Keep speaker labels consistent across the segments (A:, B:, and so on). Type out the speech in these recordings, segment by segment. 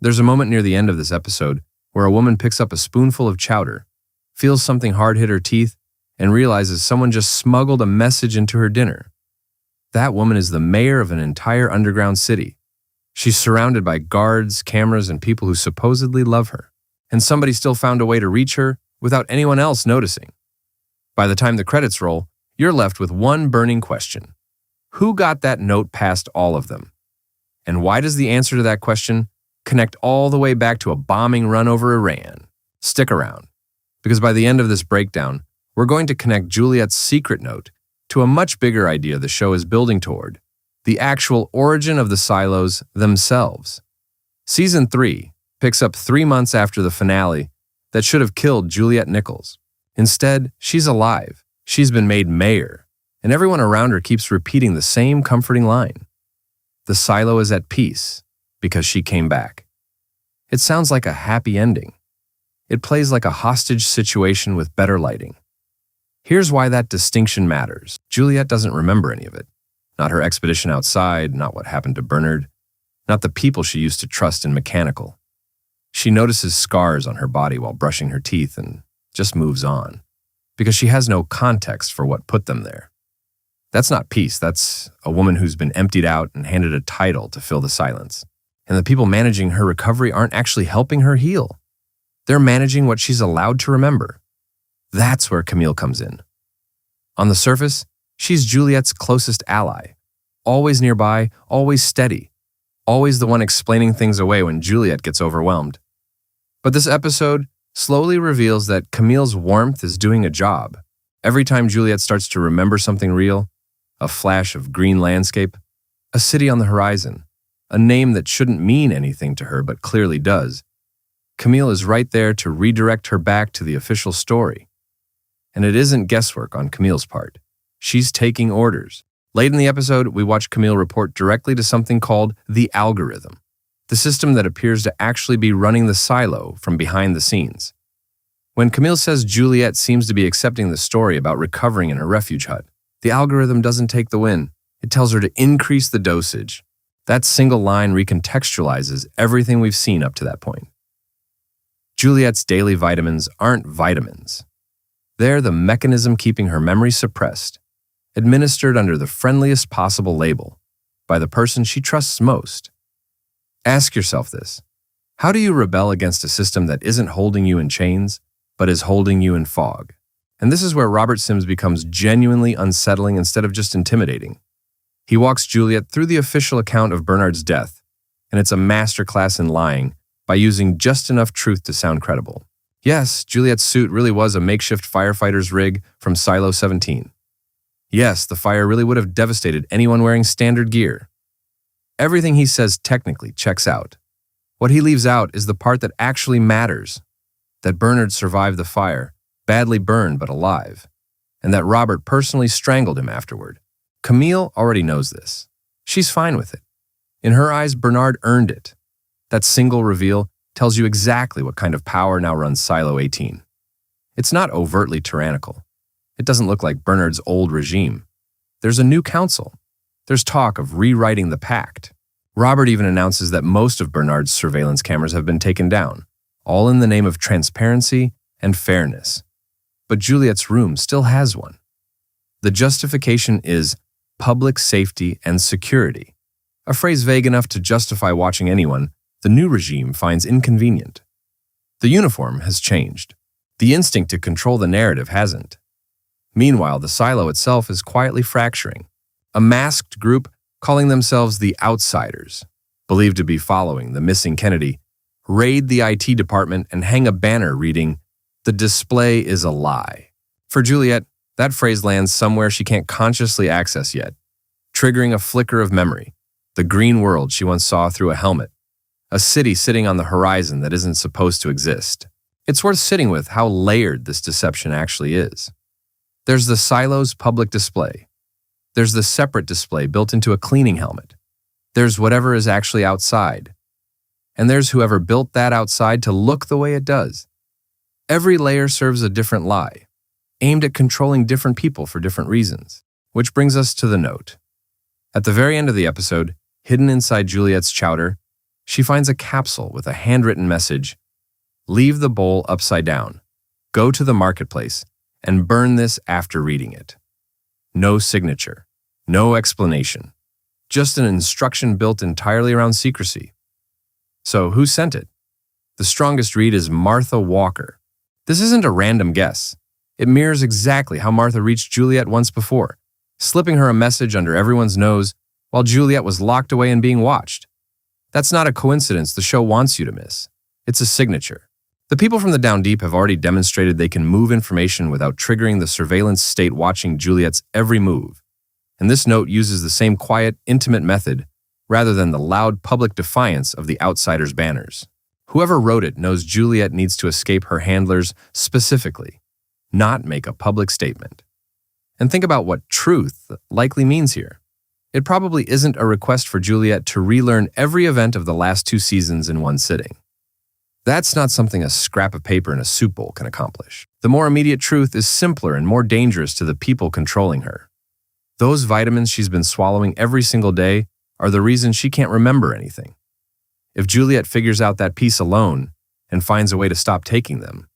A: There's a moment near the end of this episode where a woman picks up a spoonful of chowder, feels something hard hit her teeth, and realizes someone just smuggled a message into her dinner. That woman is the mayor of an entire underground city. She's surrounded by guards, cameras, and people who supposedly love her. And somebody still found a way to reach her without anyone else noticing. By the time the credits roll, you're left with one burning question. Who got that note past all of them? And why does the answer to that question connect all the way back to a bombing run over Iran? Stick around, because by the end of this breakdown, we're going to connect Juliette's secret note to a much bigger idea the show is building toward, the actual origin of the silos themselves. Season 3 picks up 3 months after the finale that should have killed Juliette Nichols. Instead, she's alive, she's been made mayor, and everyone around her keeps repeating the same comforting line. The silo is at peace because she came back. It sounds like a happy ending. It plays like a hostage situation with better lighting. Here's why that distinction matters. Juliette doesn't remember any of it. Not her expedition outside, not what happened to Bernard, not the people she used to trust in Mechanical. She notices scars on her body while brushing her teeth and just moves on, because she has no context for what put them there. That's not peace, that's a woman who's been emptied out and handed a title to fill the silence. And the people managing her recovery aren't actually helping her heal. They're managing what she's allowed to remember. That's where Camille comes in. On the surface, she's Juliette's closest ally. Always nearby, always steady. Always the one explaining things away when Juliette gets overwhelmed. But this episode slowly reveals that Camille's warmth is doing a job. Every time Juliette starts to remember something real, a flash of green landscape, a city on the horizon, a name that shouldn't mean anything to her but clearly does, Camille is right there to redirect her back to the official story. And it isn't guesswork on Camille's part. She's taking orders. Late in the episode, we watch Camille report directly to something called the algorithm, the system that appears to actually be running the silo from behind the scenes. When Camille says Juliette seems to be accepting the story about recovering in her refuge hut, the algorithm doesn't take the win. It tells her to increase the dosage. That single line recontextualizes everything we've seen up to that point. Juliette's daily vitamins aren't vitamins. They're the mechanism keeping her memory suppressed, administered under the friendliest possible label, by the person she trusts most. Ask yourself this. How do you rebel against a system that isn't holding you in chains, but is holding you in fog? And this is where Robert Sims becomes genuinely unsettling instead of just intimidating. He walks Juliette through the official account of Bernard's death, and it's a masterclass in lying by using just enough truth to sound credible. Yes, Juliette's suit really was a makeshift firefighter's rig from Silo 17. Yes, the fire really would have devastated anyone wearing standard gear. Everything he says technically checks out. What he leaves out is the part that actually matters. That Bernard survived the fire, badly burned but alive, and that Robert personally strangled him afterward. Camille already knows this. She's fine with it. In her eyes, Bernard earned it. That single reveal tells you exactly what kind of power now runs Silo 18. It's not overtly tyrannical. It doesn't look like Bernard's old regime. There's a new council. There's talk of rewriting the pact. Robert even announces that most of Bernard's surveillance cameras have been taken down, all in the name of transparency and fairness. But Juliette's room still has one. The justification is public safety and security, a phrase vague enough to justify watching anyone the new regime finds inconvenient. The uniform has changed. The instinct to control the narrative hasn't. Meanwhile, the silo itself is quietly fracturing. A masked group calling themselves the Outsiders, believed to be following the missing Kennedy, raid the IT department and hang a banner reading, "The display is a lie." For Juliette, that phrase lands somewhere she can't consciously access yet, triggering a flicker of memory, the green world she once saw through a helmet, a city sitting on the horizon that isn't supposed to exist. It's worth sitting with how layered this deception actually is. There's the silo's public display. There's the separate display built into a cleaning helmet. There's whatever is actually outside. And there's whoever built that outside to look the way it does. Every layer serves a different lie, aimed at controlling different people for different reasons. Which brings us to the note. At the very end of the episode, hidden inside Juliette's chowder, She finds a capsule with a handwritten message: "Leave the bowl upside down. Go to the marketplace and burn this after reading it." No signature, no explanation, just an instruction built entirely around secrecy. So who sent it? The strongest read is Martha Walker. This isn't a random guess. It mirrors exactly how Martha reached Juliette once before, slipping her a message under everyone's nose while Juliette was locked away and being watched. That's not a coincidence the show wants you to miss. It's a signature. The people from the Down Deep have already demonstrated they can move information without triggering the surveillance state watching Juliette's every move. And this note uses the same quiet, intimate method rather than the loud public defiance of the outsider's banners. Whoever wrote it knows Juliette needs to escape her handlers specifically, not make a public statement. And think about what truth likely means here. It probably isn't a request for Juliette to relearn every event of the last 2 seasons in one sitting. That's not something a scrap of paper in a soup bowl can accomplish. The more immediate truth is simpler and more dangerous to the people controlling her. Those vitamins she's been swallowing every single day are the reason she can't remember anything. If Juliette figures out that piece alone and finds a way to stop taking them,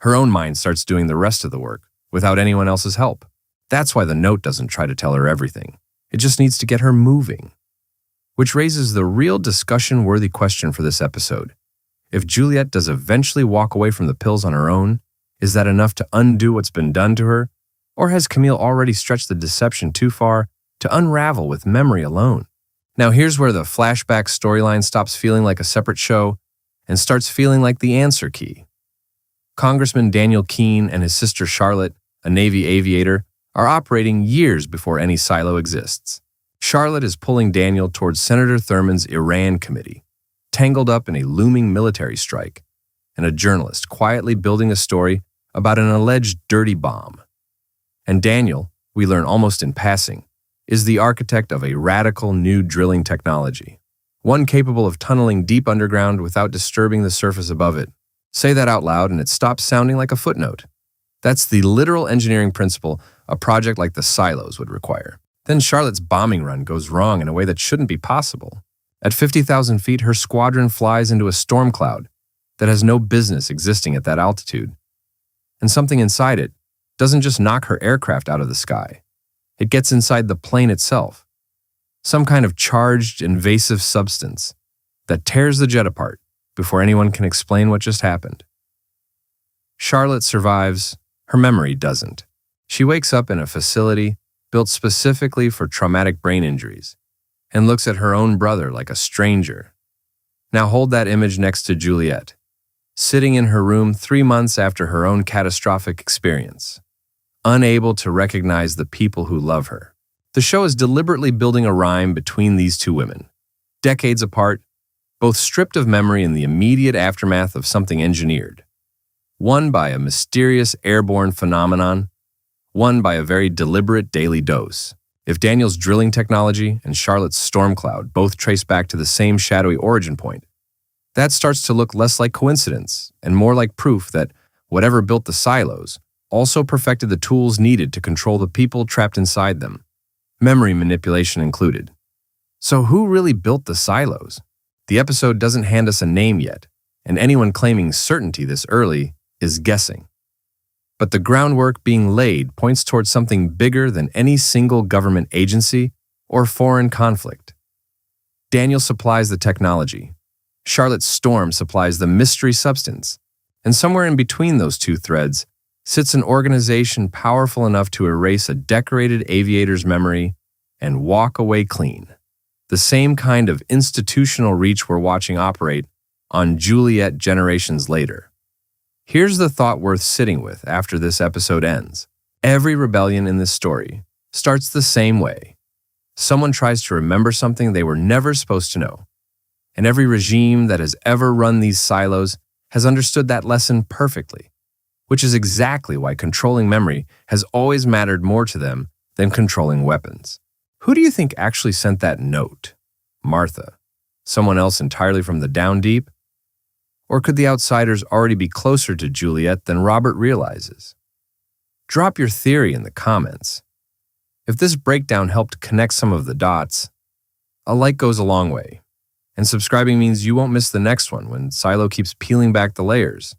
A: her own mind starts doing the rest of the work without anyone else's help. That's why the note doesn't try to tell her everything. It just needs to get her moving. Which raises the real discussion-worthy question for this episode. If Juliette does eventually walk away from the pills on her own, is that enough to undo what's been done to her? Or has Camille already stretched the deception too far to unravel with memory alone? Now here's where the flashback storyline stops feeling like a separate show and starts feeling like the answer key. Congressman Daniel Keene and his sister Charlotte, a Navy aviator, are operating years before any silo exists. Charlotte is pulling Daniel towards Senator Thurman's Iran committee, tangled up in a looming military strike, and a journalist quietly building a story about an alleged dirty bomb. And Daniel, we learn almost in passing, is the architect of a radical new drilling technology, one capable of tunneling deep underground without disturbing the surface above it. Say that out loud and it stops sounding like a footnote. That's the literal engineering principle a project like the silos would require. Then Charlotte's bombing run goes wrong in a way that shouldn't be possible. At 50,000 feet, her squadron flies into a storm cloud that has no business existing at that altitude. And something inside it doesn't just knock her aircraft out of the sky. It gets inside the plane itself. Some kind of charged, invasive substance that tears the jet apart before anyone can explain what just happened. Charlotte survives. Her memory doesn't. She wakes up in a facility built specifically for traumatic brain injuries and looks at her own brother like a stranger. Now hold that image next to Juliette, sitting in her room 3 months after her own catastrophic experience, unable to recognize the people who love her. The show is deliberately building a rhyme between these two women, decades apart, both stripped of memory in the immediate aftermath of something engineered. One by a mysterious airborne phenomenon, one by a very deliberate daily dose. If Daniel's drilling technology and Charlotte's storm cloud both trace back to the same shadowy origin point, that starts to look less like coincidence and more like proof that whatever built the silos also perfected the tools needed to control the people trapped inside them, memory manipulation included. So who really built the silos? The episode doesn't hand us a name yet, and anyone claiming certainty this early is guessing. But the groundwork being laid points towards something bigger than any single government agency or foreign conflict. Daniel supplies the technology. Charlotte's storm supplies the mystery substance. And somewhere in between those two threads sits an organization powerful enough to erase a decorated aviator's memory and walk away clean. The same kind of institutional reach we're watching operate on Juliette generations later. Here's the thought worth sitting with after this episode ends. Every rebellion in this story starts the same way. Someone tries to remember something they were never supposed to know. And every regime that has ever run these silos has understood that lesson perfectly, which is exactly why controlling memory has always mattered more to them than controlling weapons. Who do you think actually sent that note? Martha? Someone else entirely from the Down Deep? Or could the outsiders already be closer to Juliette than Robert realizes? Drop your theory in the comments. If this breakdown helped connect some of the dots, a like goes a long way. And subscribing means you won't miss the next one when Silo keeps peeling back the layers.